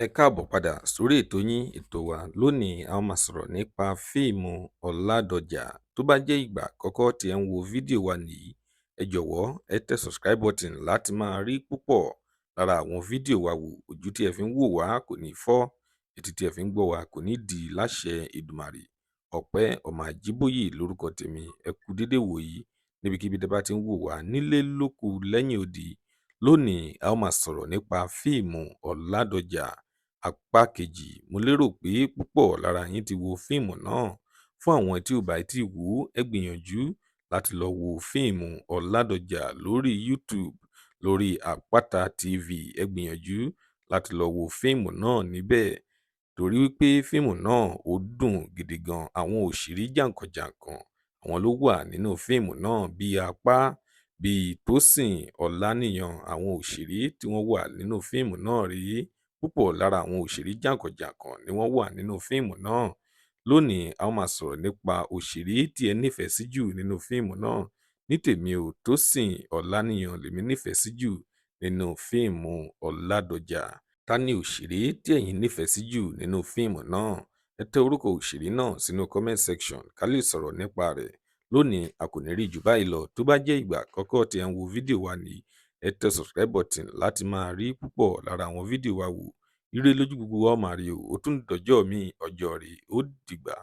Ẹ káàbọ̀ padà sórí ètò yín ètò wa lónìí a ó máa sọ̀rọ̀ nípa fíìmù Ọládọjà. Tó bá jẹ́ ìgbà àkọ́kọ́ tí ẹ ń wo fídíò wa nìyí, ẹ jọ̀wọ́ ẹ tẹ subscribe button láti máa rí púpọ̀ lára àwọn fídíò wa wò. Ojú tí ẹ fi ń wò wá kò ní fọ́, etí tí ẹ fi ń gbọ́ wa kò ní di láṣẹ Èdùmàrè. Ọpẹ́ Ọmọ Àjíbóyè lórúkọ tèmi. Ẹ kú dédé wò yìí níbikíbi tẹ́ bá ti ń wò wá nílé lóko lẹ́yìn odi. Lónìí a ó máa sọ̀rọ̀ nípa fíìmù Ọládọjà apá kejì. Mo lérò pé púpọ̀ lára yín ti wo fíìmù náà. Fún àwọn tí ò bá tí wò ó, ẹ gbìyànjú láti lọ wo fíìmù Ọládọjà lórí YouTube, lórí Àpáta TV. Ẹ gbìyànjú láti lọ wo fíìmù náà níbẹ̀ torí wípé fíìmù náà ó dùn gidi gan. Àwọn òṣèré jàǹkànjàǹkàn àwọn ló wà nínú fíìmù náà bíi Apá, bíi Tósìn Ọláníyan. Àwọn òṣèré tí wọ́n wà nínú fíìmù náà rèé. Púpọ̀ lára àwọn òṣèré jàǹkànjàǹkàn ni wọ́n wà nínú fíìmù náà. Lónìí a ó máa sọ̀rọ̀ nípa òṣèré tí ẹ nífẹ̀ẹ́ sí jù nínú fíìmù náà. Ní tèmi ò, Tósìn Ọláníyan lèmi nífẹ̀ẹ́ sí jù nínú fíìmù Ọládọjà. Ta ni òṣèré tí ẹ̀yin nífẹ̀ẹ́ sí jù nínú fíìmù náà? Ẹ tẹ orúkọ òṣèré náà sínú comment section ká lè sọ̀rọ̀ nípa rẹ̀. Lónìí a kò ní rí jù báyìí lọ. Tó bá jẹ́ ìgbà àkọ́kọ́ tí ẹ ń wo fídíò wa nìyí, ẹ tẹ subscribe button láti máa rí púpọ̀ lára àwọn fídíò wa wò. Ire lójú gbogbo wa ó máa rí o. Ó tún dọjọ́ mi ọjọ́ rẹ̀ ó dìgbà.